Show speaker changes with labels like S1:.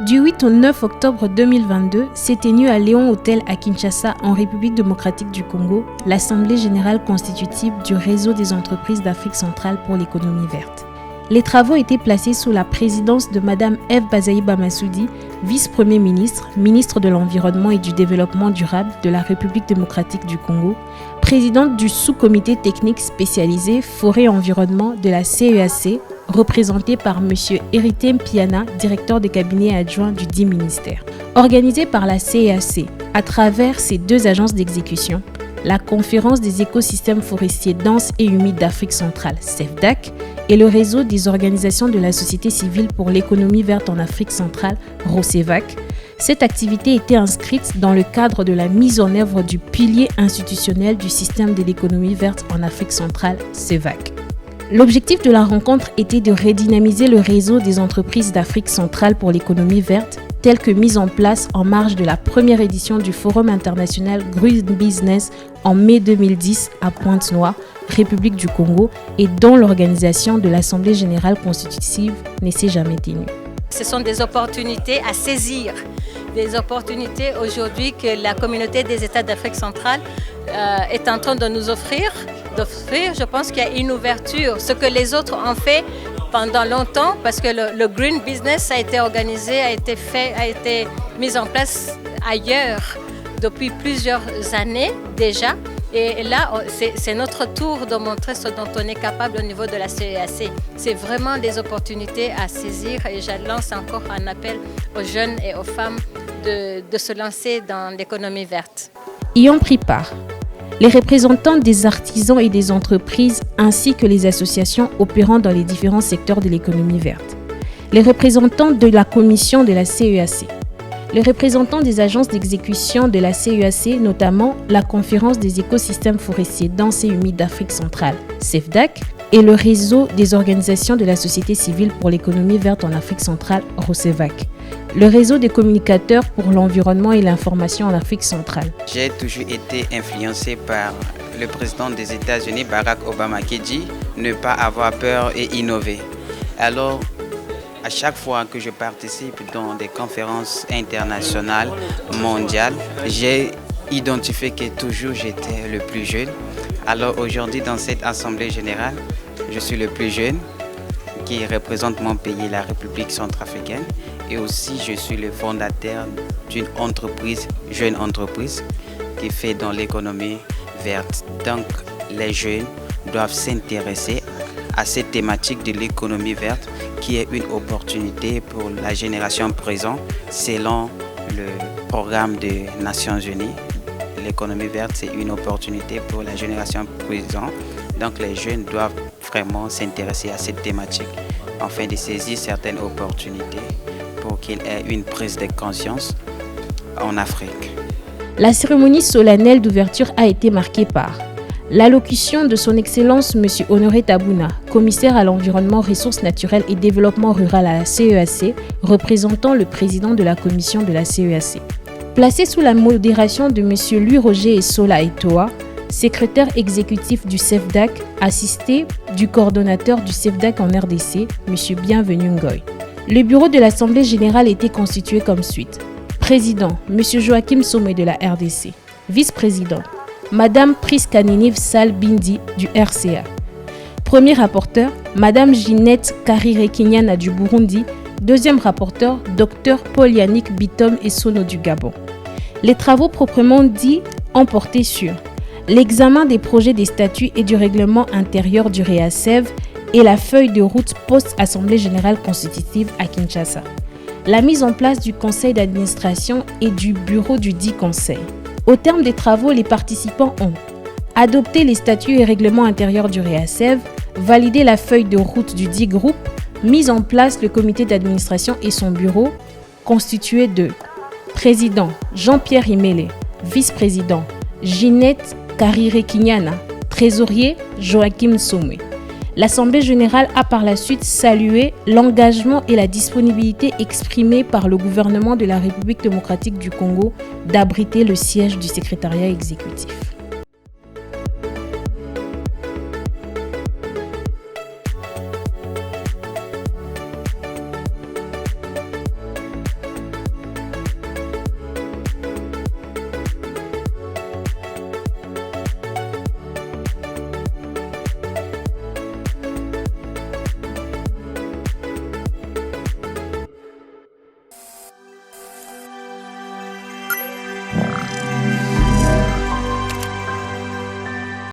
S1: Du 8 au 9 octobre 2022, s'est tenue à Léon Hôtel à Kinshasa, en République démocratique du Congo, l'Assemblée générale constitutive du Réseau des entreprises d'Afrique centrale pour l'économie verte. Les travaux étaient placés sous la présidence de Mme Eve Bazaïba Massoudi, vice-premier ministre, ministre de l'Environnement et du Développement durable de la République démocratique du Congo, présidente du sous-comité technique spécialisé Forêt-Environnement de la CEAC, représentée par M. Hérité Mpiana, directeur de cabinet adjoint du dit ministère. Organisée par la CEAC, à travers ses deux agences d'exécution, la Conférence des écosystèmes forestiers denses et humides d'Afrique centrale, CEFDAC, et le réseau des organisations de la société civile pour l'économie verte en Afrique centrale, ROCEVAC, cette activité était inscrite dans le cadre de la mise en œuvre du pilier institutionnel du système de l'économie verte en Afrique centrale, CEVAC. L'objectif de la rencontre était de redynamiser le réseau des entreprises d'Afrique centrale pour l'économie verte, tel que mis en place en marge de la première édition du Forum international Green Business en mai 2010 à Pointe-Noire, République du Congo, et dont l'organisation de l'Assemblée générale constitutive ne s'est jamais tenue.
S2: Ce sont des opportunités à saisir, des opportunités aujourd'hui que la communauté des États d'Afrique centrale est en train de nous offrir. Je pense qu'il y a une ouverture, ce que les autres ont fait pendant longtemps, parce que le Green Business a été organisé, a été mis en place ailleurs depuis plusieurs années déjà. Et là, c'est notre tour de montrer ce dont on est capable au niveau de la CEAC. C'est vraiment des opportunités à saisir, et je lance encore un appel aux jeunes et aux femmes de se lancer dans l'économie verte.
S1: Y ont pris part les représentants des artisans et des entreprises, ainsi que les associations opérant dans les différents secteurs de l'économie verte, les représentants de la commission de la CEAC, les représentants des agences d'exécution de la CEAC, notamment la Conférence des écosystèmes forestiers denses et humides d'Afrique centrale, CEFDAC, et le réseau des organisations de la société civile pour l'économie verte en Afrique centrale, ROCEVAC, le réseau des communicateurs pour l'environnement et l'information en Afrique centrale.
S3: J'ai toujours été influencé par le président des États-Unis, Barack Obama, qui dit ne pas avoir peur et innover. Alors, à chaque fois que je participe dans des conférences internationales, mondiales, j'ai identifié que toujours j'étais le plus jeune. Alors aujourd'hui, dans cette Assemblée générale, je suis le plus jeune qui représente mon pays, la République centrafricaine. Et aussi, je suis le fondateur d'une entreprise, jeune entreprise, qui fait dans l'économie verte. Donc, les jeunes doivent s'intéresser à cette thématique de l'économie verte, qui est une opportunité pour la génération présente, selon le programme des Nations Unies. L'économie verte, c'est une opportunité pour la génération présente. Donc, les jeunes doivent vraiment s'intéresser à cette thématique afin de saisir certaines opportunités pour qu'il y ait une prise de conscience en Afrique.
S1: La cérémonie solennelle d'ouverture a été marquée par l'allocution de son Excellence M. Honoré Tabouna, commissaire à l'environnement, ressources naturelles et développement rural à la CEAC, représentant le président de la commission de la CEAC. Placé sous la modération de M. Louis-Roger Essola Etoa, secrétaire exécutif du CEFDAC, assisté du coordonnateur du CEFDAC en RDC, M. Bienvenu Ngoy. Le bureau de l'Assemblée générale était constitué comme suite. Président, M. Joachim Somé de la RDC. Vice-président, Mme Priskaniniv Sal Bindi du RCA. Premier rapporteur, Mme Ginette Karirekinyana du Burundi. Deuxième rapporteur, Dr Paul Yannick Bitom Essono du Gabon. Les travaux proprement dits ont porté sur l'examen des projets des statuts et du règlement intérieur du REACEV et la feuille de route post-Assemblée générale constitutive à Kinshasa. La mise en place du conseil d'administration et du bureau du dit conseil. Au terme des travaux, les participants ont adopté les statuts et règlements intérieurs du REACEV, validé la feuille de route du dit groupe, mis en place le comité d'administration et son bureau, constitué de président Jean-Pierre Imele, vice-président Ginette Karirekinyana, trésorier Joachim Somé. L'Assemblée générale a par la suite salué l'engagement et la disponibilité exprimés par le gouvernement de la République démocratique du Congo d'abriter le siège du secrétariat exécutif.